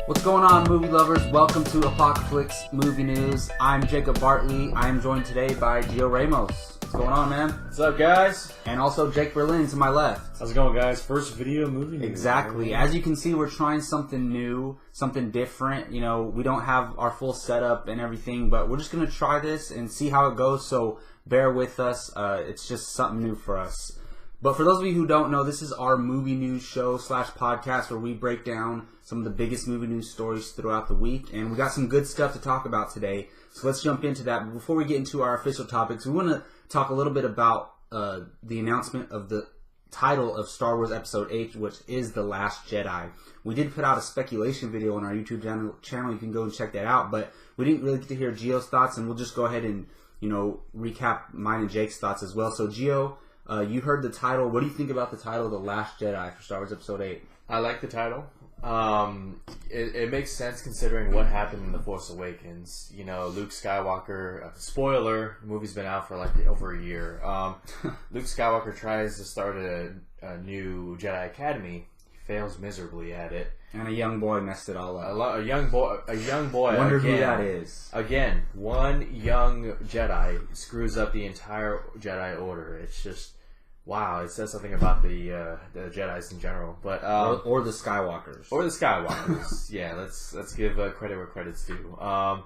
What's going on, movie lovers? Welcome to Apocaflix Movie News. I'm Jacob Bartley. I am joined today by Gio Ramos. What's going on, man? What's up, guys? And also Jake Berlin to my left. How's it going, guys? First video movie news. Exactly. As you can see, we're trying something new, something different. You know, we don't have our full setup and everything, but we're just going to try this and see how it goes, so bear with us. It's just something new for us. But for those of you who don't know, this is our movie news show / podcast where we break down some of the biggest movie news stories throughout the week. And we got some good stuff to talk about today. So let's jump into that. But before we get into our official topics, we want to talk a little bit about the announcement of the title of Star Wars Episode 8, which is The Last Jedi. We did put out a speculation video on our YouTube channel. You can go and check that out. But we didn't really get to hear Gio's thoughts, and we'll just go ahead and, recap mine and Jake's thoughts as well. So, Gio, you heard the title. What do you think about the title, The Last Jedi, for Star Wars Episode 8? I like the title. It makes sense considering what happened in The Force Awakens. You know, Luke Skywalker, spoiler, the movie's been out for like over a year. Luke Skywalker tries to start a new Jedi Academy. He fails miserably at it. And a young boy messed it all up. A young boy. Wonder who that is. Again, one young Jedi screws up the entire Jedi Order. It's just, wow. It says something about the Jedis in general, but or the Skywalkers. Or the Skywalkers. Yeah, let's give credit where credit's due. And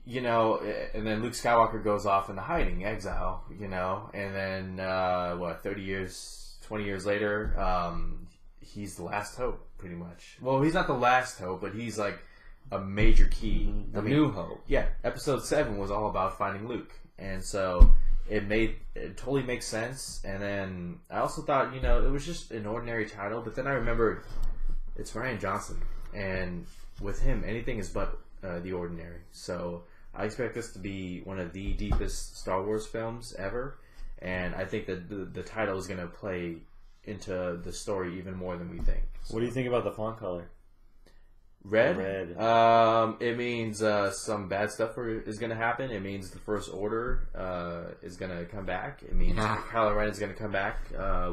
then Luke Skywalker goes off into hiding, exile. And then 20 years later, he's the last hope, pretty much. Well, he's not the last hope, but he's like a major key. New hope. Yeah, Episode 7 was all about finding Luke, and so it totally makes sense. And then I also thought, it was just an ordinary title, but then I remembered it's Rian Johnson, and with him, anything is but the ordinary. So I expect this to be one of the deepest Star Wars films ever, and I think that the title is going to play into the story even more than we think. What do you think about the font color? Red? Red. It means some bad stuff is going to happen. It means the First Order is going to come back. It means Kylo Ren is going to come back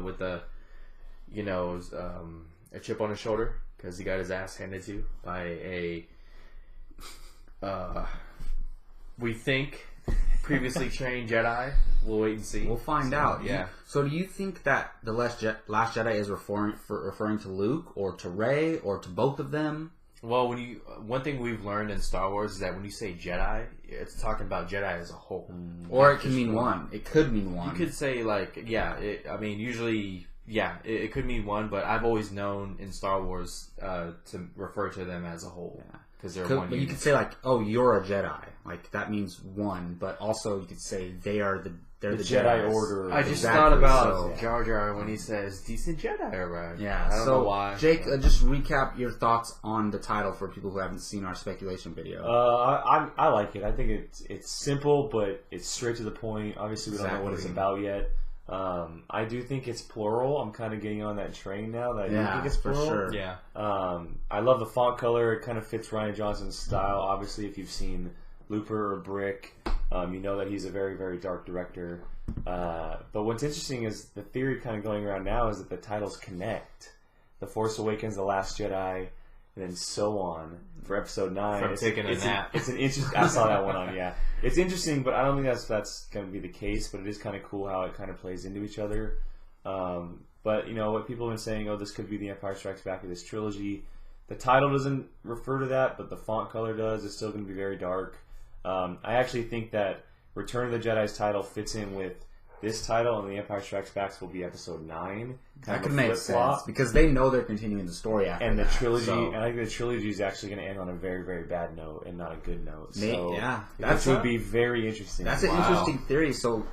with a chip on his shoulder because he got his ass handed to by a we think previously trained Jedi. We'll wait and see. We'll find out. Yeah. So, do you think that the Last Jedi is referring to Luke or to Rey or to both of them? Well, one thing we've learned in Star Wars is that when you say Jedi, it's talking about Jedi as a whole. Or it can mean one. It could mean one. You could say usually, it could mean one, but I've always known in Star Wars to refer to them as a whole. Yeah. Because they're one. But you could say you're a Jedi. That means one. But also you could say they're the Jedi Order. I just thought about Jar Jar when he says decent Jedi around. Yeah. I don't know why. Jake, just recap your thoughts on the title for people who haven't seen our speculation video. I like it. I think it's simple, but it's straight to the point. Obviously, we don't know what it's about yet. I do think it's plural. I'm kind of getting on that train now. That I think it's plural. For sure. Yeah. I love the font color. It kind of fits Rian Johnson's style. Obviously, if you've seen Looper or Brick, you know that he's a very, very dark director. But what's interesting is the theory kind of going around now is that the titles connect. The Force Awakens, The Last Jedi, and then so on for Episode 9. From taking a nap. It's an interesting. I saw that one on. Yeah, it's interesting, but I don't think that's going to be the case. But it is kind of cool how it kind of plays into each other. But what people have been saying, this could be the Empire Strikes Back of this trilogy. The title doesn't refer to that, but the font color does. It's still going to be very dark. I actually think that Return of the Jedi's title fits in with this title, and the Empire Strikes Back will be Episode 9. That could make sense because they know they're continuing the story after and the that, trilogy. So. And I think the trilogy is actually going to end on a very, very bad note and not a good note. So that would be very interesting. That's an interesting theory. So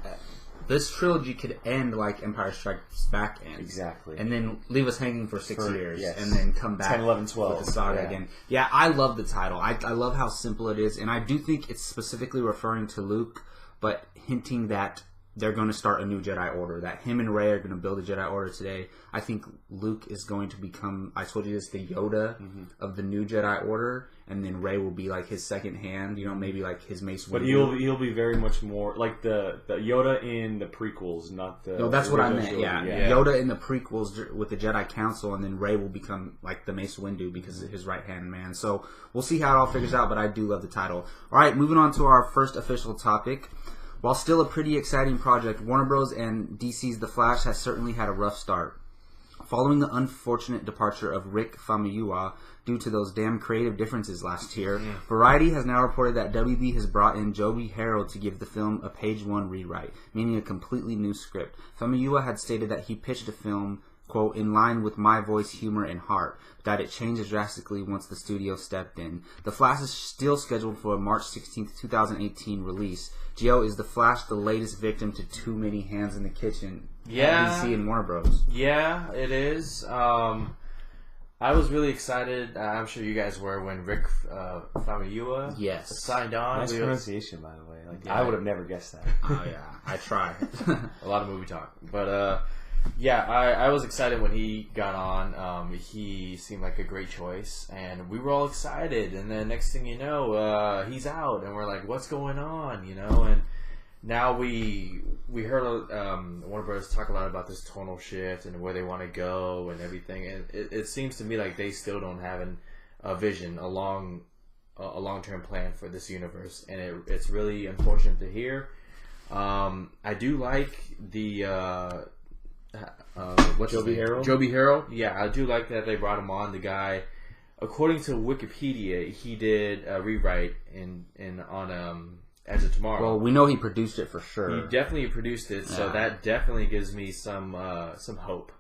this trilogy could end like Empire Strikes Back ends. Exactly. And then leave us hanging for 6 years. Yes. And then come back 10, 11, 12. with the saga again. Yeah, I love the title. I love how simple it is. And I do think it's specifically referring to Luke, but hinting that they're going to start a new Jedi Order. That him and Rey are going to build a Jedi Order today. I think Luke is going to become, I told you this, the Yoda of the new Jedi Order, and then Rey will be like his second hand. You know, maybe like his Mace Windu. But he'll be very much more like the Yoda in the prequels, not the. No, that's what I meant. Yoda. Yeah. Yoda in the prequels with the Jedi Council, and then Rey will become like the Mace Windu because of his right hand man. So we'll see how it all figures out. But I do love the title. All right, moving on to our first official topic. While still a pretty exciting project, Warner Bros. And DC's The Flash has certainly had a rough start. Following the unfortunate departure of Rick Famuyiwa due to those damn creative differences last year, Variety has now reported that WB has brought in Joby Harold to give the film a page one rewrite, meaning a completely new script. Famuyiwa had stated that he pitched a film, quote, in line with my voice, humor, and heart, but that it changed drastically once the studio stepped in. The Flash is still scheduled for a March 16th, 2018 release. Gio, is The Flash the latest victim to too many hands in the kitchen? Yeah. DC and Warner Bros. Yeah, it is. I was really excited. I'm sure you guys were when Rick Famuyiwa signed on. Nice pronunciation, by the way. Like, Yeah. I would have never guessed that. Oh yeah, I try. A lot of movie talk, but yeah, I was excited when he got on. He seemed like a great choice, and we were all excited. And then next thing you know, he's out, and we're like, "What's going on?" You know. And now we heard Warner Bros. Talk a lot about this tonal shift and where they want to go and everything. And it seems to me like they still don't have a vision, a long-term plan for this universe, and it's really unfortunate to hear. I do like the. Joby Harold? Joby Harold. Yeah, I do like that they brought him on. The guy, according to Wikipedia, he did a rewrite on Edge of Tomorrow. Well, we know he produced it for sure. He definitely produced it, so that definitely gives me some hope.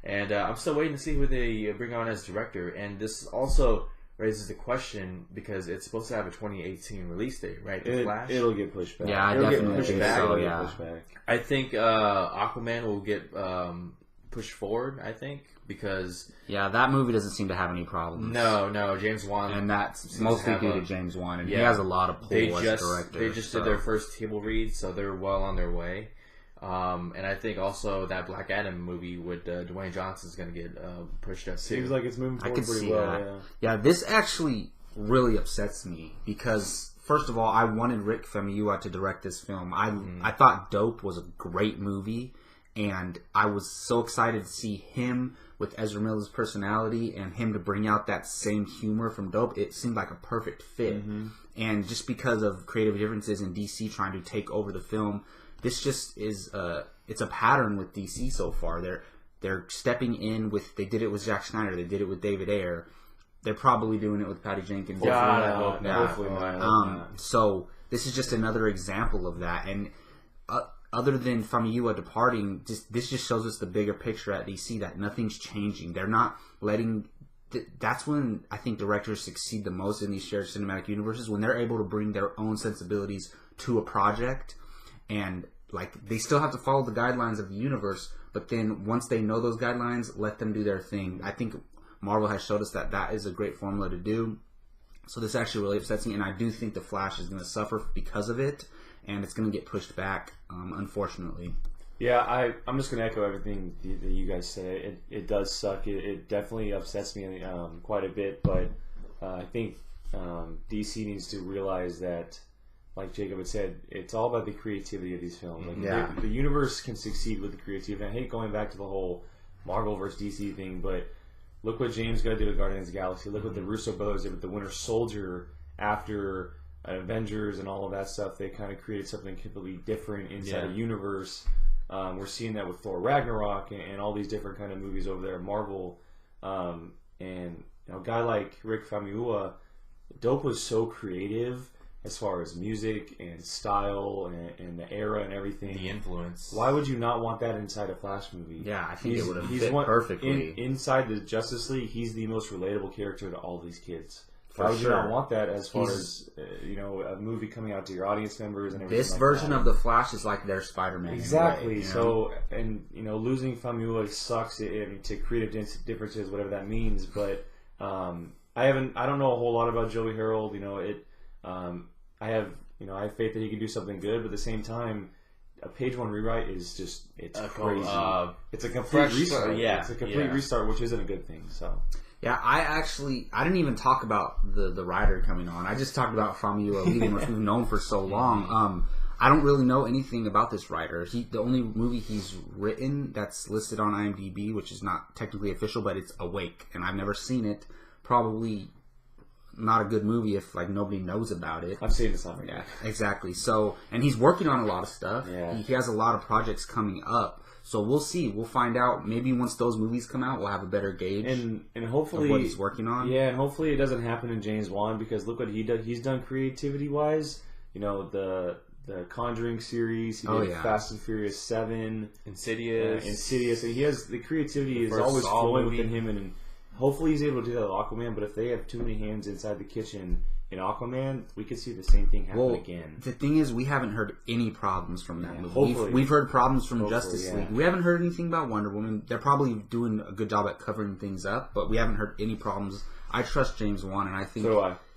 And I'm still waiting to see who they bring on as director. And this also raises the question because it's supposed to have a 2018 release date, right? The Flash. It'll get pushed back. Yeah, I It'll definitely get pushed think back. so, It'll get yeah. pushed back. I think Aquaman will get pushed forward. I think because Yeah, that movie doesn't seem to have any problems. no, James Wan, And that's mostly due to James Wan, and he Yeah. has a lot of pull they as just director. they just did their first table read, so they're well on their way. And I think also that Black Adam movie with Dwayne Johnson is going to get pushed up too. Seems like it's moving I forward can pretty see well. that. Yeah. Yeah, this actually really upsets me because first of all, I wanted Rick Famuyiwa to direct this film. I thought Dope was a great movie, and I was so excited to see him with Ezra Miller's personality and him to bring out that same humor from Dope. It seemed like a perfect fit. And just because of creative differences in DC trying to take over the film, this just is it's a pattern with DC so far. They're stepping in with, they did it with Zack Snyder, they did it with David Ayer. They're probably doing it with Patty Jenkins. Hopefully not. So this is just another example of that. And other than Famuyiwa departing, this just shows us the bigger picture at DC that nothing's changing. They're not letting. That's when I think directors succeed the most in these shared cinematic universes, when they're able to bring their own sensibilities to a project, and like they still have to follow the guidelines of the universe. But then once they know those guidelines, let them do their thing. I think Marvel has showed us that is a great formula to do. So this actually really upsets me, and I do think The Flash is going to suffer because of it, and it's going to get pushed back, unfortunately. Yeah, I'm just going to echo everything that you guys said. It does suck. It definitely upsets me quite a bit, but I think DC needs to realize that, like Jacob had said, it's all about the creativity of these films. Like the universe can succeed with the creativity. I hate going back to the whole Marvel versus DC thing, but look what James Gunn did with Guardians of the Galaxy. Look what the Russo brothers did with the Winter Soldier after Avengers and all of that stuff. They kind of created something completely different inside a universe. We're seeing that with Thor Ragnarok and all these different kind of movies over there at Marvel. And a guy like Rick Famuyiwa, Dope was so creative as far as music and style and the era and everything. The influence. Why would you not want that inside a Flash movie? Yeah, I think it would have fit perfectly. Inside the Justice League, he's the most relatable character to all these kids. Why would you not want that as far as a movie coming out to your audience members and everything? This version of the Flash is like their Spider-Man. Exactly. In a way, So, and losing Famuyiwa sucks to creative differences, whatever that means. But I don't know a whole lot about Joey Harold. I have faith that he can do something good, but at the same time, a page one rewrite is just it's crazy. It's a complete fresh restart. yeah, It's a complete restart, which isn't a good thing. So Yeah, I didn't even talk about the writer coming on. I just talked about Famuyiwa leaving, which we've known for so long. I don't really know anything about this writer. The only movie he's written that's listed on IMDb, which is not technically official, but it's Awake, and I've never seen it. Probably not a good movie if like nobody knows about it. I've seen this on. Yeah, exactly. So, and he's working on a lot of stuff. Yeah. He has a lot of projects coming up. So we'll see. We'll find out. Maybe once those movies come out, we'll have a better gauge and hopefully of what he's working on. Yeah, and hopefully it doesn't happen in James Wan, because look what he did. He's done creativity wise. You know, the Conjuring series. He did Fast and Furious 7, Insidious. And he has the creativity is always flowing within him, and hopefully he's able to do that with Aquaman. But if they have too many hands inside the kitchen in Aquaman, we could see the same thing happen again. The thing is, we haven't heard any problems from that movie. Hopefully. We've heard problems from Justice League. We haven't heard anything about Wonder Woman. They're probably doing a good job at covering things up, but we haven't heard any problems. I trust James Wan, and I think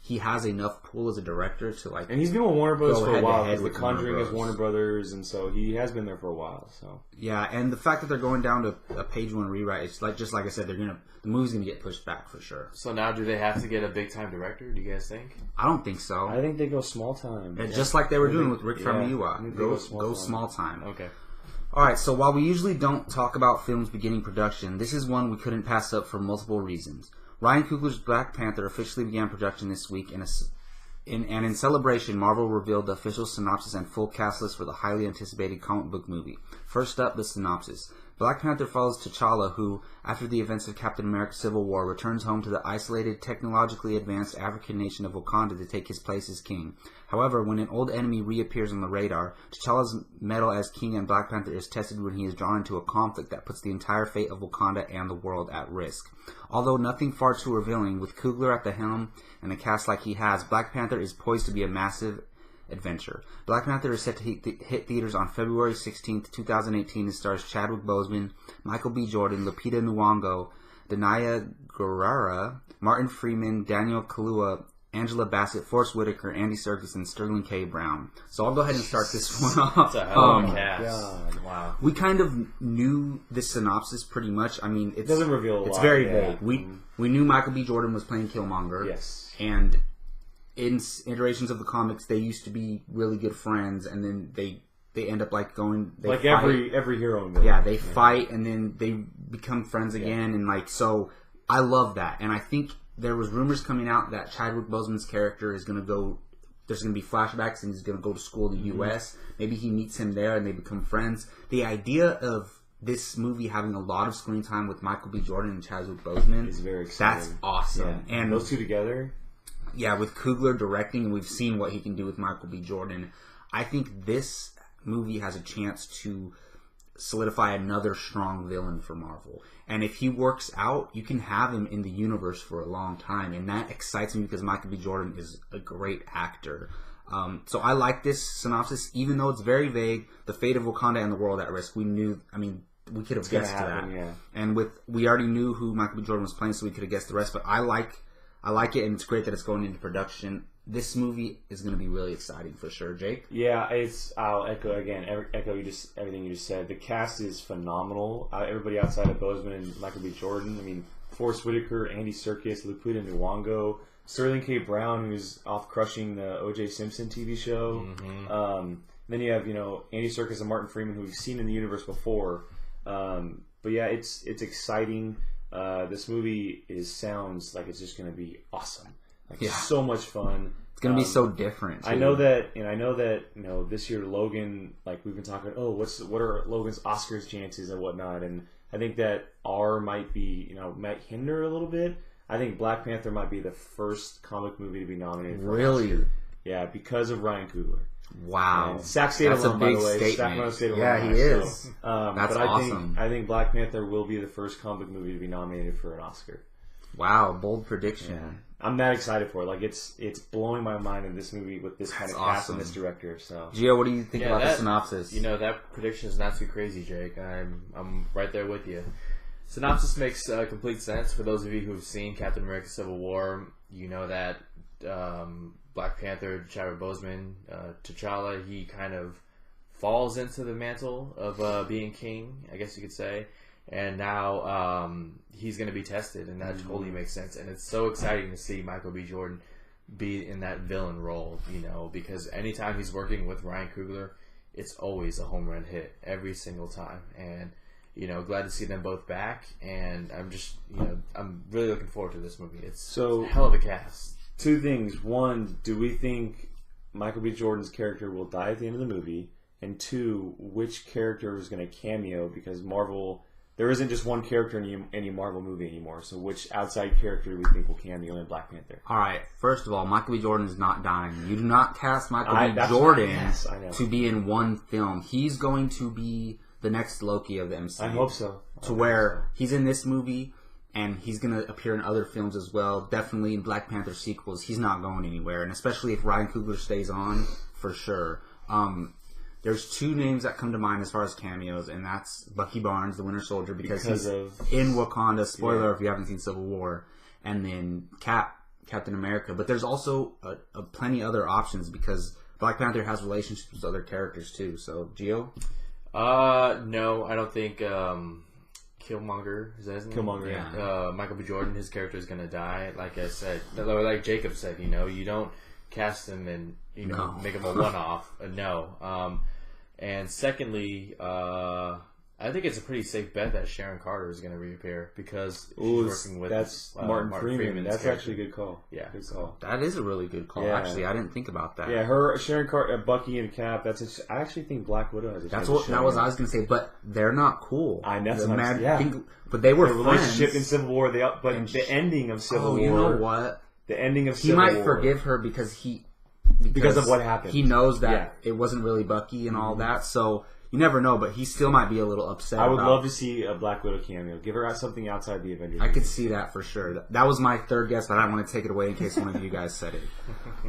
he has enough pull as a director to like. And he's been with Warner Brothers for a while. Because The Conjuring is Warner Brothers, and so he has been there for a while. So yeah, and the fact that they're going down to a page one rewrite, it's like just like I said, the movie's gonna get pushed back for sure. So now, do they have to get a big time director? Do you guys think? I don't think so. I think they go small time, just like they were doing with Rick Famuyiwa. Go small time. Okay. All right. So while we usually don't talk about films beginning production, this is one we couldn't pass up for multiple reasons. Ryan Coogler's Black Panther officially began production this week, and in celebration, Marvel revealed the official synopsis and full cast list for the highly anticipated comic book movie. First up, the synopsis. Black Panther follows T'Challa, who, after the events of Captain America Civil War, returns home to the isolated, technologically advanced African nation of Wakanda to take his place as king. However, when an old enemy reappears on the radar, T'Challa's mettle as king and Black Panther is tested when he is drawn into a conflict that puts the entire fate of Wakanda and the world at risk. Although nothing far too revealing, with Coogler at the helm and a cast like he has, Black Panther is poised to be a massive adventure. Black Panther is set to hit theaters on February 16th, 2018, and stars Chadwick Boseman, Michael B. Jordan, Lupita Nyong'o, Danai Gurira, Martin Freeman, Daniel Kaluuya, Angela Bassett, Forrest Whitaker, Andy Serkis, and Sterling K. Brown. So I'll go ahead and start this one off. It's a hell of a cast. Wow. We kind of knew this synopsis pretty much. I mean, it doesn't reveal a lot. It's very vague. We knew Michael B. Jordan was playing Killmonger. Yes. And in iterations of the comics, they used to be really good friends, and then they end up like going like fight. every hero. They fight, and then they become friends again, and like so. I love that, and I think there was rumors coming out that Chadwick Boseman's character is going to go. There's going to be flashbacks, and he's going to go to school in the U.S. Maybe he meets him there, and they become friends. The idea of this movie having a lot of screen time with Michael B. Jordan and Chadwick Boseman is very exciting. That's awesome, and those two together. Yeah, with Coogler directing, and we've seen what he can do with Michael B. Jordan. I think this movie has a chance to solidify another strong villain for Marvel. And if he works out, you can have him in the universe for a long time. And that excites me because Michael B. Jordan is a great actor. So I like this synopsis, even though it's very vague. The fate of Wakanda and the world at risk. We knew, we could have guessed that. Yeah. And we already knew who Michael B. Jordan was playing, so we could have guessed the rest. But I like it, and it's great that it's going into production. This movie is going to be really exciting for sure, Jake. Yeah, I'll echo everything you just said. The cast is phenomenal. Everybody outside of Boseman and Michael B. Jordan. Forrest Whitaker, Andy Serkis, Lupita Nyong'o, Sterling K. Brown, who's off crushing the O.J. Simpson TV show. Mm-hmm. Then you have Andy Serkis and Martin Freeman, who we've seen in the universe before. But yeah, it's exciting. This movie sounds like it's just going to be awesome. So much fun. It's going to be so different, too. I know that this year Logan, we've been talking, what are Logan's Oscars chances and whatnot, and I think that might hinder a little bit. I think Black Panther might be the first comic movie to be nominated for an Oscar. Yeah, because of Ryan Coogler. Wow. And Sac State That's alum, a big by the way. statement. State yeah, alum, he is. So, That's but awesome. I think Black Panther will be the first comic movie to be nominated for an Oscar. Wow, bold prediction. Yeah. I'm that excited for it. It's blowing my mind in this movie with this kind of cast and this director. So, Gio, what do you think about the synopsis? That prediction is not too crazy, Jake. I'm right there with you. Synopsis makes complete sense for those of you who've seen Captain America: Civil War. You know that Black Panther, Chadwick Boseman, T'Challa, he kind of falls into the mantle of being king, I guess you could say. And now he's going to be tested, and that totally makes sense. And it's so exciting to see Michael B. Jordan be in that villain role, because anytime he's working with Ryan Coogler, it's always a home run hit every single time. And glad to see them both back. And I'm just, I'm really looking forward to this movie. It's a hell of a cast. Two things. One, do we think Michael B. Jordan's character will die at the end of the movie? And two, which character is going to cameo? Because Marvel, there isn't just one character in any Marvel movie anymore. So which outside character do we think will cameo in Black Panther? All right. First of all, Michael B. Jordan is not dying. You do not cast Michael B. Jordan to be in one film. He's going to be the next Loki of the MCU. I hope so. He's in this movie, and he's going to appear in other films as well. Definitely in Black Panther sequels. He's not going anywhere, and especially if Ryan Coogler stays on, for sure. There's two names that come to mind as far as cameos, and that's Bucky Barnes, the Winter Soldier, because he's in Wakanda. Spoiler if you haven't seen Civil War, and then Captain America. But there's also plenty other options because Black Panther has relationships with other characters too. So, Gio? No, I don't think Killmonger, is that his name? Killmonger, yeah. Michael B. Jordan, his character is going to die. Like I said, like Jacob said, you don't cast him and make him a one-off. No. And secondly, I think it's a pretty safe bet that Sharon Carter is going to reappear because she's working with Martin Freeman. That's character. Actually a good call. Yeah, good call. That is a really good call. Yeah. Actually, I didn't think about that. Yeah, Sharon Carter, Bucky, and Cap. I actually think Black Widow has a chance. That was I was going to say, but they're not cool. I know. But they were the friends. Relationship in Civil War. The ending of Civil War. You know what? The ending of Civil War. He might forgive her because of what happened. He knows that it wasn't really Bucky and all that. So. You never know, but he still might be a little upset. I would love to see a Black Widow cameo. Give her something outside the Avengers. I could see that for sure. That was my third guess, but I don't want to take it away in case one of you guys said it.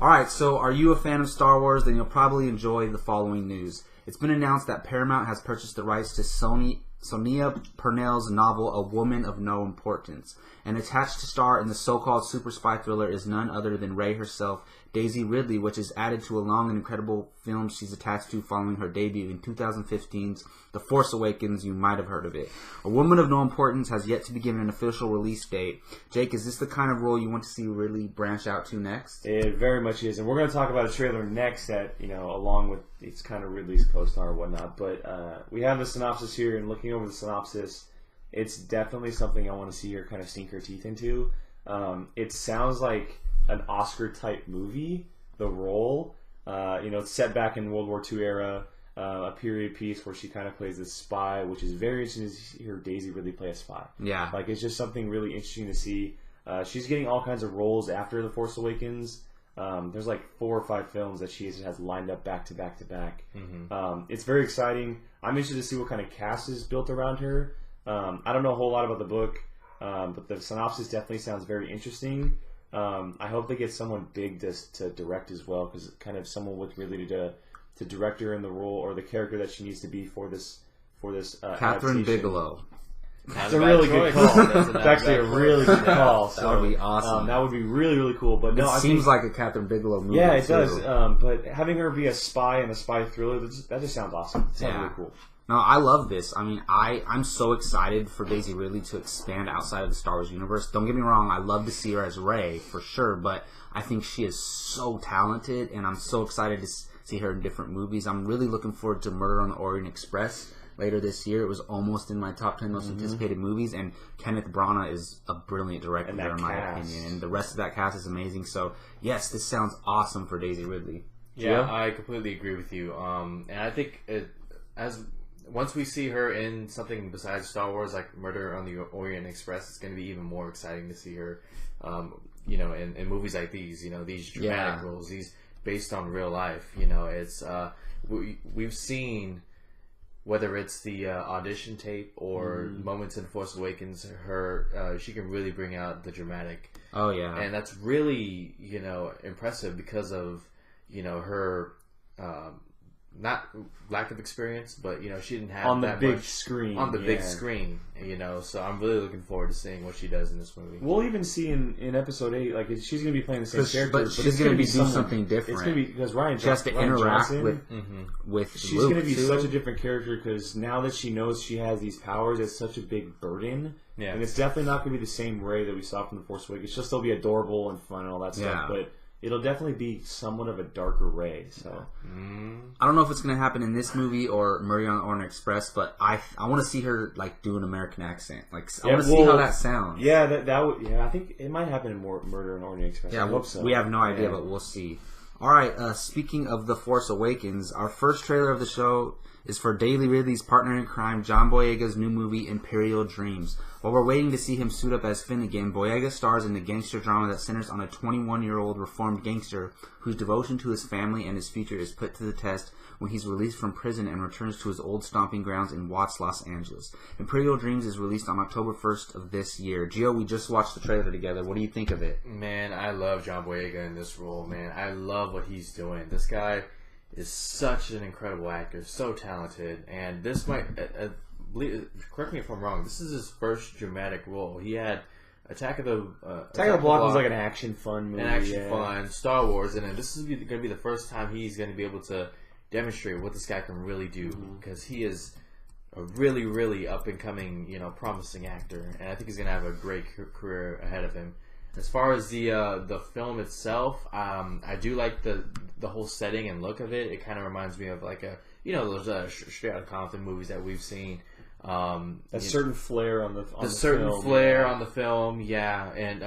All right, so are you a fan of Star Wars? Then you'll probably enjoy the following news. It's been announced that Paramount has purchased the rights to Sonia Purnell's novel A Woman of No Importance. And attached to star in the so-called super spy thriller is none other than Rey herself, Daisy Ridley, which is added to a long and incredible film she's attached to following her debut in 2015's The Force Awakens. You might have heard of it. A Woman of No Importance has yet to be given an official release date. Jake, is this the kind of role you want to see Ridley branch out to next? It very much is, and we're going to talk about a trailer next that, along with it's kind of Ridley's co-star and whatnot, but we have the synopsis here, and looking over the synopsis, it's definitely something I want to see her kind of sink her teeth into. It sounds like an Oscar-type movie, the role. It's set back in World War II era, a period piece where she kind of plays this spy, which is very interesting to hear Daisy really play a spy. Yeah. It's just something really interesting to see. She's getting all kinds of roles after The Force Awakens. There's 4 or 5 films that she has lined up back to back to back. Mm-hmm. It's very exciting. I'm interested to see what kind of cast is built around her. I don't know a whole lot about the book, but the synopsis definitely sounds very interesting. I hope they get someone big to direct as well, because kind of someone with really to direct her in the role or the character that she needs to be for this. Catherine Bigelow. That's a really good call. That's actually a really good call. That would be awesome. That would be really, really cool. But no, it seems like a Catherine Bigelow movie. Yeah, it does. But having her be a spy in a spy thriller, that just sounds awesome. It sounds really cool. No, I love this. I mean, I'm so excited for Daisy Ridley to expand outside of the Star Wars universe. Don't get me wrong, I love to see her as Rey, for sure, but I think she is so talented, and I'm so excited to see her in different movies. I'm really looking forward to Murder on the Orient Express later this year. It was almost in my top 10 most anticipated movies, and Kenneth Branagh is a brilliant director, in my opinion, and the rest of that cast is amazing. So, yes, this sounds awesome for Daisy Ridley. Yeah, I completely agree with you. And I think once we see her in something besides Star Wars, like Murder on the Orient Express, it's going to be even more exciting to see her, in movies like these, these dramatic roles, these based on real life. It's we've seen, whether it's the audition tape or moments in Force Awakens, she can really bring out the dramatic. Oh yeah, and that's really impressive because of her not lack of experience, but she didn't have on the that big much screen. On the big screen, so I'm really looking forward to seeing what she does in this movie. We'll even see in episode 8, like she's going to be playing the same character, but she's going to be doing something different. It's going to be because Ryan. She has to interact Johnson, with. She's Luke going to be too. such a different character because now that she knows she has these powers, it's such a big burden. Yeah. And it's definitely not going to be the same Rey that we saw from the Force Awakens. She'll still be adorable and fun and all that stuff, but it'll definitely be somewhat of a darker Rey. So I don't know if it's going to happen in this movie or Murder on the Orient Express, but I want to see her like do an American accent. Like I want to see how that sounds. Yeah, that would. Yeah, I think it might happen in Murder on the Orient Express. Yeah, I hope so. We have no idea, but we'll see. All right. Speaking of The Force Awakens, our first trailer of the show is for Daily Ridley's partner in crime, John Boyega's new movie, Imperial Dreams. While we're waiting to see him suit up as Finn again, Boyega stars in the gangster drama that centers on a 21-year-old reformed gangster whose devotion to his family and his future is put to the test when he's released from prison and returns to his old stomping grounds in Watts, Los Angeles. Imperial Dreams is released on October 1st of this year. Gio, we just watched the trailer together. What do you think of it? Man, I love John Boyega in this role, man. I love what he's doing. This guy is such an incredible actor, so talented, and this might, correct me if I'm wrong, this is his first dramatic role. He had Attack of the Block was like an action fun movie. Fun, Star Wars, and then this is going to be the first time he's going to be able to demonstrate what this guy can really do, because he is a really, really up-and-coming, promising actor, and I think he's going to have a great career ahead of him. As far as the film itself, I do like the whole setting and look of it. It kind of reminds me of like those straight out of Compton movies that we've seen. A certain flair on the flair on the film, yeah, and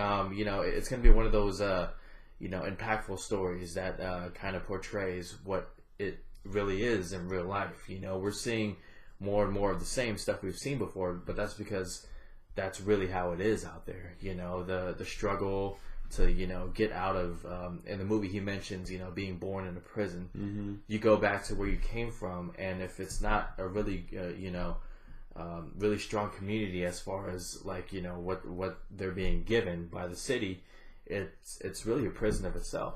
it's going to be one of those impactful stories that kind of portrays what it really is in real life. We're seeing more and more of the same stuff we've seen before, but that's because that's really how it is out there. The struggle to get out of. In the movie, he mentions being born in a prison. Mm-hmm. You go back to where you came from, and if it's not a really really strong community as far as like what they're being given by the city, it's really a prison of itself.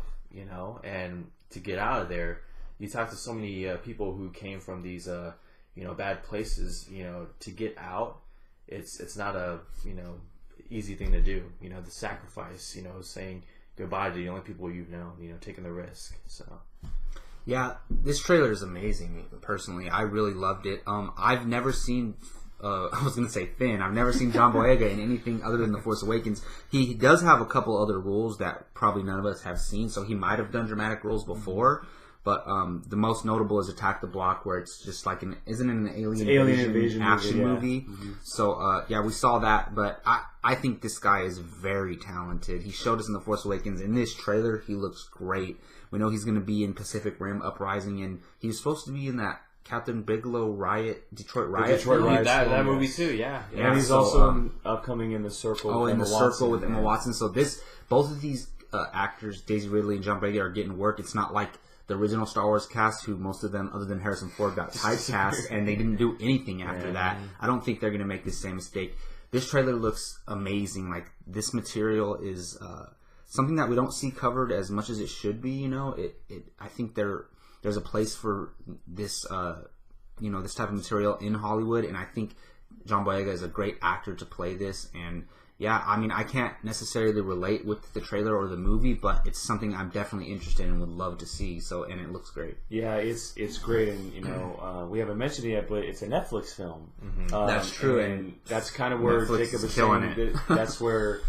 And to get out of there, you talk to so many people who came from these bad places. To get out, it's not a easy thing to do. The sacrifice, saying goodbye to the only people you've known, taking the risk. So yeah, this trailer is amazing. Personally, I really loved it. I've never seen I was going to say Finn. I've never seen John Boyega in anything other than The Force Awakens. He does have a couple other roles that probably none of us have seen, so he might have done dramatic roles before. But the most notable is Attack the Block, where it's just like isn't it an alien invasion action movie? Mm-hmm. So we saw that. But I think this guy is very talented. He showed us in The Force Awakens. In this trailer, he looks great. We know he's going to be in Pacific Rim Uprising, and he was supposed to be in that Captain Bigelow Detroit Riot. That movie too, yeah. And he's also upcoming in The Circle. Oh, in The Circle with Emma Watson. So both of these actors, Daisy Ridley and John Boyega, are getting work. It's not like the original Star Wars cast, who most of them, other than Harrison Ford, got typecast, and they didn't do anything after that. I don't think they're going to make the same mistake. This trailer looks amazing. Like, this material is something that we don't see covered as much as it should be. I think there's a place for this, this type of material in Hollywood, and I think John Boyega is a great actor to play this. And yeah, I mean, I can't necessarily relate with the trailer or the movie, but it's something I'm definitely interested in and would love to see. And it looks great. Yeah, it's great, and we haven't mentioned it yet, but it's a Netflix film. Mm-hmm. That's true, and that's kind of where Netflix Jacob is killing saying it. That's where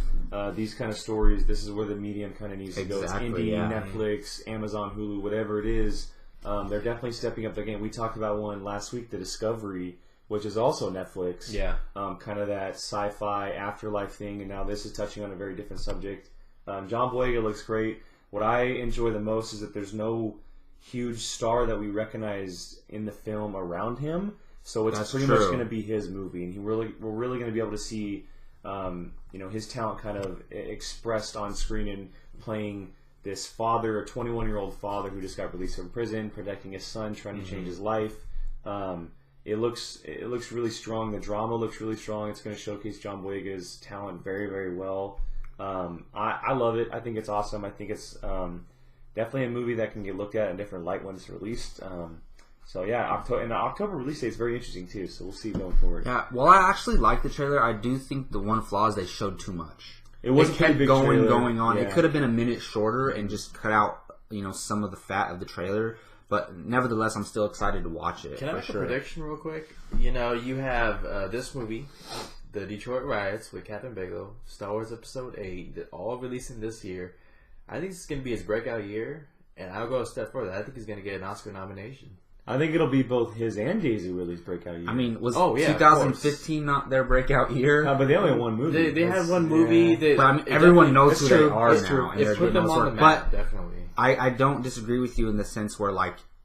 these kind of stories. This is where the medium kind of needs to go. It's indie, Netflix, Amazon, Hulu, whatever it is. They're definitely stepping up their game. We talked about one last week, The Discovery, which is also Netflix. Yeah. Kind of that sci-fi afterlife thing, and now this is touching on a very different subject. John Boyega looks great. What I enjoy the most is that there's no huge star that we recognize in the film around him, so it's pretty much going to be his movie, and we're really going to be able to see his talent kind of expressed on screen and playing this father, a 21-year-old father who just got released from prison, protecting his son, trying to change his life. It looks really strong. The drama looks really strong. It's going to showcase John Boyega's talent very, very well. I love it. I think it's awesome. I think it's definitely a movie that can get looked at in different light when it's released. So yeah, and the October release date is very interesting too. So we'll see going forward. Yeah, well, I actually like the trailer. I do think the one flaw is they showed too much. It was kept going on. Yeah. It could have been a minute shorter and just cut out, some of the fat of the trailer. But nevertheless, I'm still excited to watch it. Can I make a prediction real quick? You have this movie, The Detroit Riots with Captain Bigelow, Star Wars Episode 8, that all releasing this year. I think this is going to be his breakout year, and I'll go a step further. I think he's going to get an Oscar nomination. I think it'll be both his and Daisy Ridley's breakout year. I mean, was 2015 not their breakout year? But they only had one movie. They had one movie. Yeah. But everyone knows who they are now. It put them on the map, definitely. I don't disagree with you in the sense where,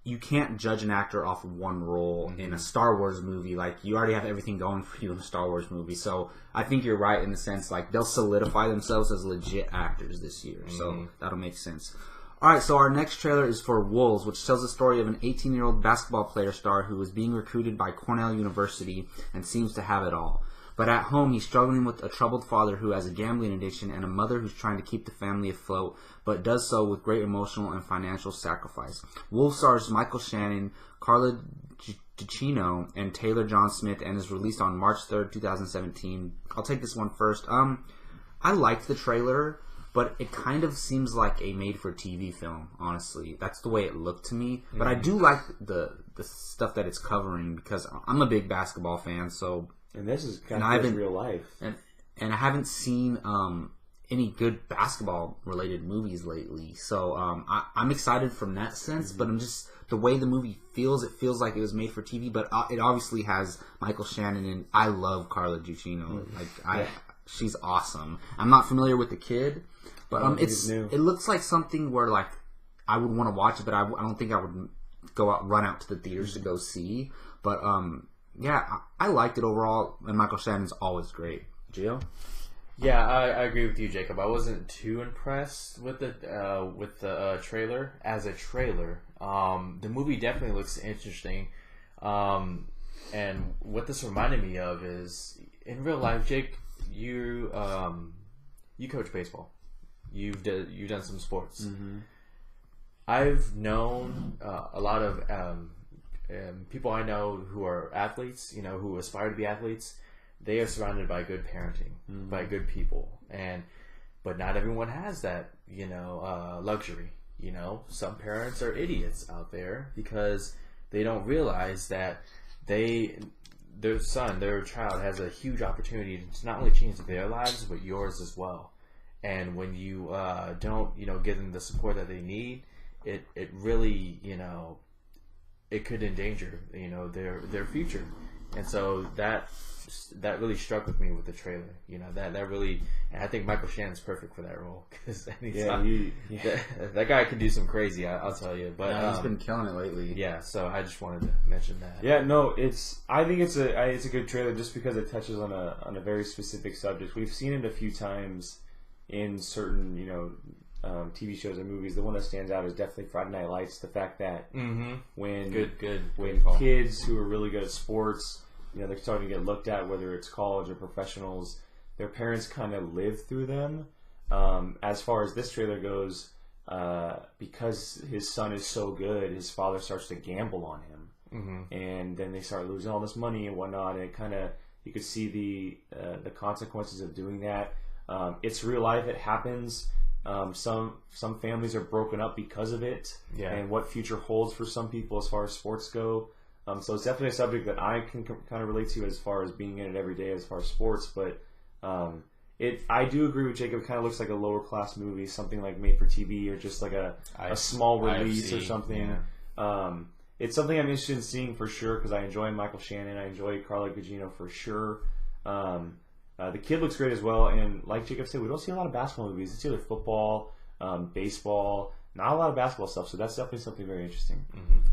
you can't judge an actor off of one role in a Star Wars movie. You already have everything going for you in a Star Wars movie. So I think you're right in the sense, they'll solidify themselves as legit actors this year. So that'll make sense. Alright, so our next trailer is for Wolves, which tells the story of an 18-year-old basketball player star who is being recruited by Cornell University and seems to have it all. But at home, he's struggling with a troubled father who has a gambling addiction and a mother who's trying to keep the family afloat, but does so with great emotional and financial sacrifice. Wolves stars Michael Shannon, Carla Gugino, and Taylor John Smith, and is released on March 3rd, 2017. I'll take this one first. I liked the trailer, but it kind of seems like a made-for-TV film, honestly. That's the way it looked to me. But I do like the stuff that it's covering because I'm a big basketball fan, so... And this is kind of real life. And I haven't seen any good basketball-related movies lately. So I'm excited from that sense, but I'm just... The way the movie feels, it feels like it was made for TV, but it obviously has Michael Shannon, and I love Carla Gugino. She's awesome. I'm not familiar with the kid, but it looks like something where I would want to watch it, but I don't think I would run out to the theaters to go see. But yeah, I liked it overall, and Michael Shannon's always great. Gio? Yeah, I agree with you, Jacob. I wasn't too impressed with the trailer as a trailer. The movie definitely looks interesting, and what this reminded me of is in real life, Jake. You coach baseball. You've done some sports. Mm-hmm. I've known a lot of people I know who are athletes. Who aspire to be athletes. They are surrounded by good parenting, by good people, but not everyone has that. Luxury. Some parents are idiots out there because they don't realize that their child has a huge opportunity to not only change their lives, but yours as well. And when you don't, give them the support that they need, it really, it could endanger, their future. And so that really struck with me with the trailer. That really, and I think Michael Shannon's perfect for that role because that guy can do some crazy. I'll tell you. But he's been killing it lately. Yeah, so I just wanted to mention that. Yeah, no, I think it's a good trailer just because it touches on a very specific subject. We've seen it a few times in certain TV shows and movies. The one that stands out is definitely Friday Night Lights. The fact that when kids who are really good at sports, they're starting to get looked at, whether it's college or professionals, their parents kind of live through them. As far as this trailer goes, because his son is so good, his father starts to gamble on him, and then they start losing all this money and whatnot. And it kind of, you could see the consequences of doing that. It's real life. It happens. Some families are broken up because of it, and what future holds for some people as far as sports go. So it's definitely a subject that I can kind of relate to as far as being in it every day as far as sports. But I do agree with Jacob. It kind of looks like a lower class movie, something like made for TV or just like a small release or something. Yeah. It's something I'm interested in seeing for sure because I enjoy Michael Shannon. I enjoy Carla Gugino for sure. The kid looks great as well. And like Jacob said, we don't see a lot of basketball movies. It's either football, baseball, not a lot of basketball stuff. So that's definitely something very interesting.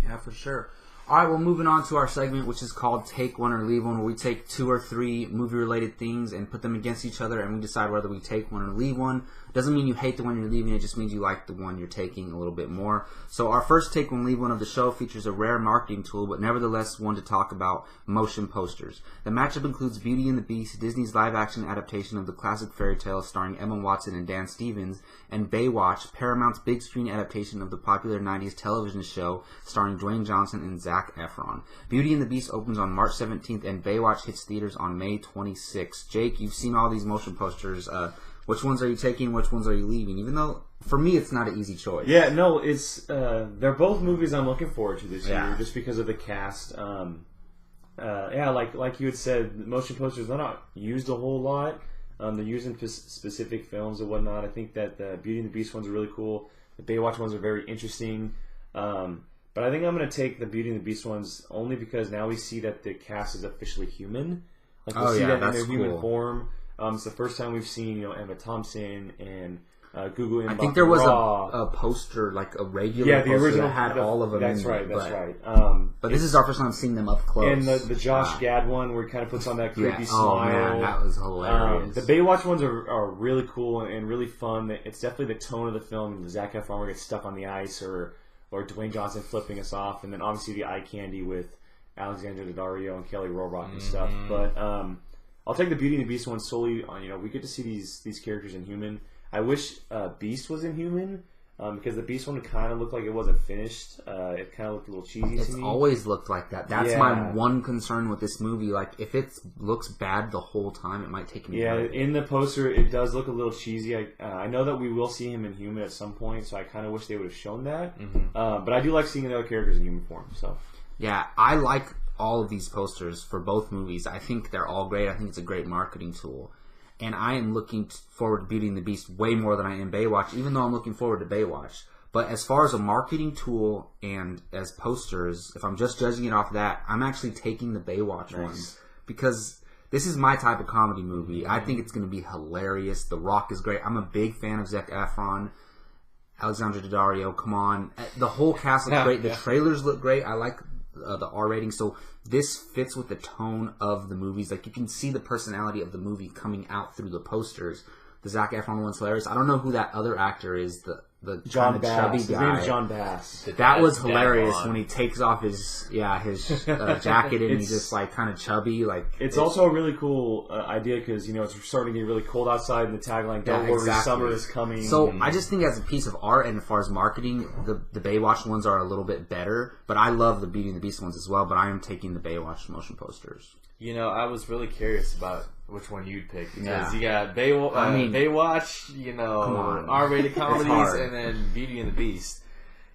Yeah, for sure. All right, well, moving on to our segment, which is called Take One or Leave One, where we take 2 or 3 movie-related things and put them against each other, and we decide whether we take one or leave one. Doesn't mean you hate the one you're leaving, it just means you like the one you're taking a little bit more. So our first Take One, Leave One of the show features a rare marketing tool, but nevertheless one to talk about: motion posters. The matchup includes Beauty and the Beast, Disney's live-action adaptation of the classic fairy tale starring Emma Watson and Dan Stevens, and Baywatch, Paramount's big-screen adaptation of the popular 90s television show starring Dwayne Johnson and Zac Zac Efron. Beauty and the Beast opens on March 17th, and Baywatch hits theaters on May 26th. Jake, you've seen all these motion posters. Which ones are you taking? Which ones are you leaving? Even though, for me, it's not an easy choice. Yeah, no, it's they're both movies I'm looking forward to this year, Yeah. just because of the cast. Yeah, like you had said, the motion posters, they're not used a whole lot. They're used in specific films and whatnot. I think that the Beauty and the Beast ones are really cool. The Baywatch ones are very interesting. But I think I'm going to take the Beauty and the Beast ones only because now we see that the cast is officially human. Like we see that in their human form. It's the first time we've seen Emma Thompson and Google. I think there was a poster, like a regular the poster original that had all of them. That's in right. it, That's but, right. But this is our first time seeing them up close. And the Josh Gad one, where he kind of puts on that creepy smile. Oh man, that was hilarious. The Baywatch ones are really cool and really fun. It's definitely the tone of the film. Zac Efron gets stuck on the ice, or Dwayne Johnson flipping us off, and then obviously the eye candy with Alexandra Daddario and Kelly Rohrbach and stuff. But I'll take the Beauty and the Beast one solely on we get to see these characters in human. I wish Beast was in human. Because the Beast one kind of looked like it wasn't finished. It kind of looked a little cheesy to me. It's always looked like that. That's my one concern with this movie. Like, if it looks bad the whole time, it might take me out of it. In the poster, it does look a little cheesy. I know that we will see him in human at some point, so I kind of wish they would have shown that. But I do like seeing the other characters in human form. So yeah, I like all of these posters for both movies. I think they're all great. I think it's a great marketing tool. And I am looking forward to Beauty and the Beast way more than I am Baywatch, even though I'm looking forward to Baywatch. But as far as a marketing tool and as posters, if I'm just judging it off that, I'm actually taking the Baywatch ones. Because this is my type of comedy movie. I think it's going to be hilarious. The Rock is great. I'm a big fan of Zac Efron. Alexandra Daddario, come on. The whole cast looks great. The trailers look great. I like the R rating. So this fits with the tone of the movies. Like, you can see the personality of the movie coming out through the posters. The Zac Efron one's hilarious. I don't know who that other actor is. The John Bass. chubby His guy. name is John Bass. That was hilarious when he takes off his jacket and he's just like kind of chubby. Like, it's also a really cool idea because it's starting to get really cold outside, and the tagline "Don't worry, summer is coming." So I just think as a piece of art and as far as marketing, the Baywatch ones are a little bit better. But I love the Beauty and the Beast ones as well. But I am taking the Baywatch motion posters. I was really curious about which one you'd pick because you got Baywatch, R-rated comedies, and then Beauty and the Beast.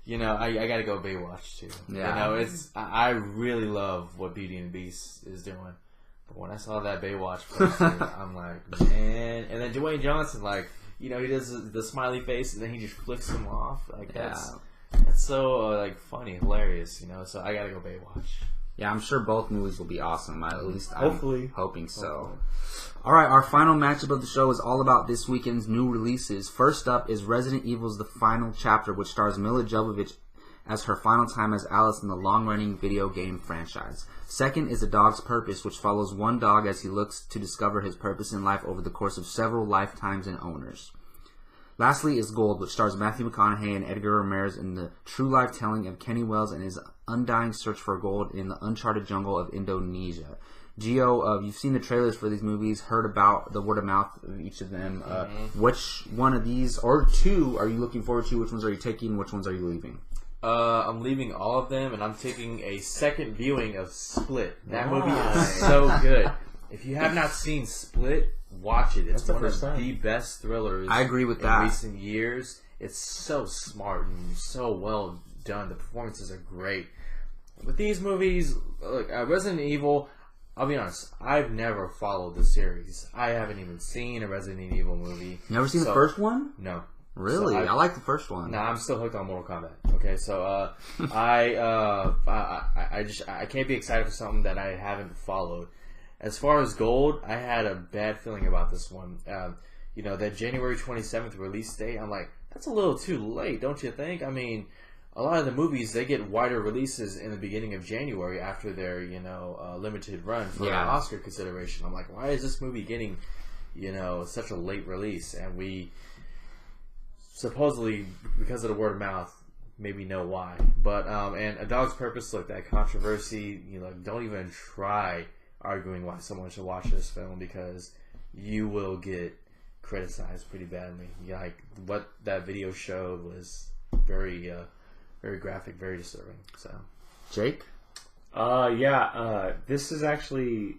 I got to go Baywatch too. Yeah. I really love what Beauty and the Beast is doing, but when I saw that Baywatch poster, I'm like, man. And then Dwayne Johnson, he does the smiley face, and then he just flicks him off. That's so funny, hilarious. So I got to go Baywatch. Yeah, I'm sure both movies will be awesome. At least Hopefully. I'm hoping so. All right, our final matchup of the show is all about this weekend's new releases. First up is Resident Evil's The Final Chapter, which stars Mila Jovovich as her final time as Alice in the long-running video game franchise. Second is A Dog's Purpose, which follows one dog as he looks to discover his purpose in life over the course of several lifetimes and owners. Lastly is Gold, which stars Matthew McConaughey and Edgar Ramirez in the true life telling of Kenny Wells and his undying search for gold in the uncharted jungle of Indonesia. Gio, you've seen the trailers for these movies, heard about the word of mouth of each of them. Which one of these, or two, are you looking forward to? Which ones are you taking? Which ones are you leaving? I'm leaving all of them, and I'm taking a second viewing of Split. That movie is so good. If you have not seen Split, watch it. It's one of the best thrillers I agree with in that. recent years. It's so smart and so well done. The performances are great. With these movies, look, Resident Evil, I'll be honest, I've never followed the series. I haven't even seen a Resident Evil movie. Never seen the first one? No. Really? I like the first one. Nah, I'm still hooked on Mortal Kombat. Okay, so I can't be excited for something that I haven't followed. As far as Gold, I had a bad feeling about this one. That January 27th release date, I'm like, that's a little too late, don't you think? I mean, a lot of the movies, they get wider releases in the beginning of January after their, limited run for an Oscar consideration. I'm like, why is this movie getting, such a late release? And we supposedly, because of the word of mouth, maybe know why. But, and A Dog's Purpose, that controversy, don't even try arguing why someone should watch this film because you will get criticized pretty badly. What that video showed was very, very graphic, very disturbing. So, Jake? This is actually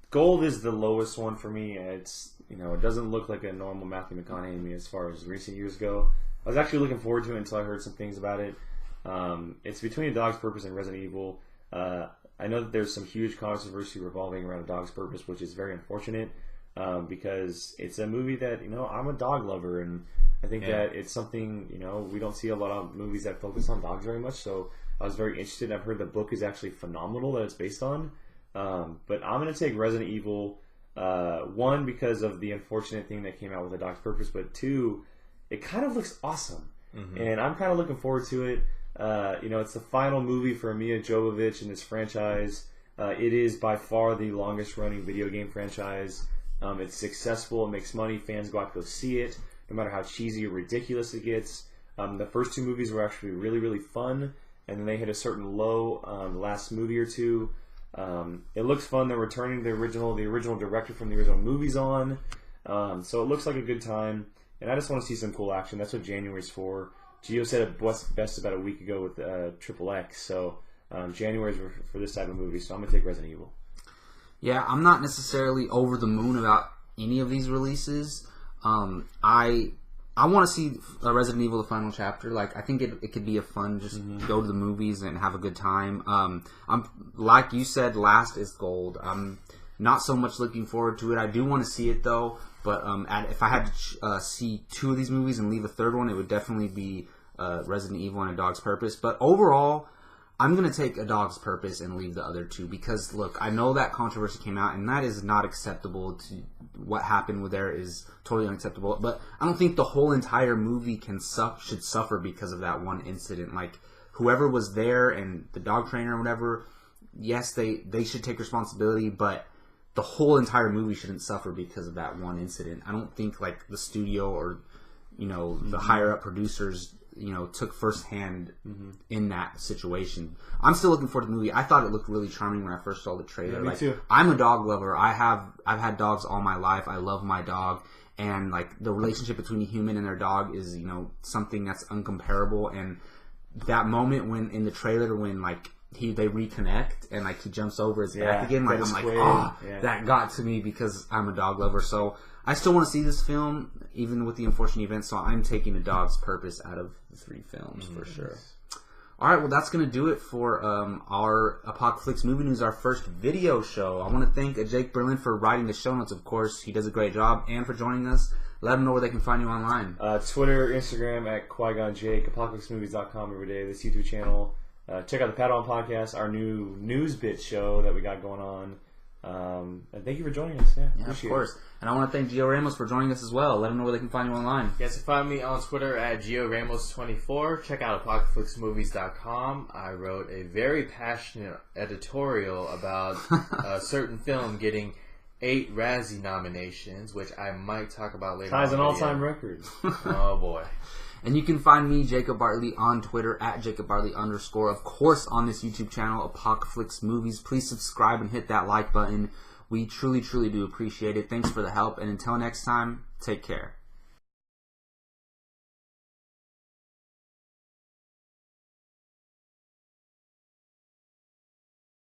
gold is the lowest one for me. It's it doesn't look like a normal Matthew McConaughey to me as far as recent years go. I was actually looking forward to it until I heard some things about it. It's between A Dog's Purpose and Resident Evil. I know that there's some huge controversy revolving around A Dog's Purpose, which is very unfortunate because it's a movie that I'm a dog lover, and I think that it's something we don't see a lot of movies that focus on dogs very much. So I was very interested. I've heard the book is actually phenomenal that it's based on. But I'm going to take Resident Evil, one, because of the unfortunate thing that came out with A Dog's Purpose, but two, it kind of looks awesome. And I'm kind of looking forward to it. It's the final movie for Milla Jovovich in this franchise. It is by far the longest running video game franchise. It's successful, it makes money, fans go out to go see it, no matter how cheesy or ridiculous it gets. The first two movies were actually really, really fun, and then they hit a certain low the last movie or two. It looks fun. They're returning the original director from the original movies on. So it looks like a good time. And I just want to see some cool action. That's what January's for. Gio said it best about a week ago with XXX. So January's for this type of movie. So I'm going to take Resident Evil. Yeah, I'm not necessarily over the moon about any of these releases. I want to see Resident Evil: The Final Chapter. Like, I think it could be a fun, just go to the movies and have a good time. I'm like you said, last is gold. I'm not so much looking forward to it. I do want to see it though, but if I had to see two of these movies and leave a third one, it would definitely be Resident Evil and A Dog's Purpose. But overall, I'm going to take A Dog's Purpose and leave the other two because, look, I know that controversy came out, and that is not acceptable. What happened with there is totally unacceptable. But I don't think the whole entire movie should suffer because of that one incident. Like, whoever was there and the dog trainer or whatever, yes, they should take responsibility, but the whole entire movie shouldn't suffer because of that one incident. I don't think, like, the studio or, the higher-up producers took first hand in that situation. I'm still looking forward to the movie. I thought it looked really charming when I first saw the trailer. Yeah, me too. I'm a dog lover. I've had dogs all my life. I love my dog, and like the relationship between a human and their dog is something that's uncomparable. And that moment when in the trailer when like they reconnect and like he jumps over his back again, like I'm like, that got to me because I'm a dog lover. So I still want to see this film, even with the unfortunate event, so I'm taking A Dog's Purpose out of the three films for sure. All right, well, that's going to do it for our Apocaflix Movie News, our first video show. I want to thank Jake Berlin for writing the show notes, of course. He does a great job, and for joining us. Let them know where they can find you online. Twitter, Instagram at Qui-Gon Jake, ApocaflixMovies.com every day, this YouTube channel. Check out the Padawan Podcast, our new news bit show that we got going on. And thank you for joining us. Yeah, of course. It. And I want to thank Gio Ramos for joining us as well. Let them know where they can find you online. You guys can find me on Twitter at GioRamos24. Check out ApocaflixMovies.com. I wrote a very passionate editorial about a certain film getting 8 Razzie nominations, which I might talk about later. Ties an all-time record. Oh boy. And you can find me, Jacob Bartley, on Twitter at JacobBartley_. Of course, on this YouTube channel, Apocaflix Movies. Please subscribe and hit that like button. We truly, truly do appreciate it. Thanks for the help. And until next time, take care.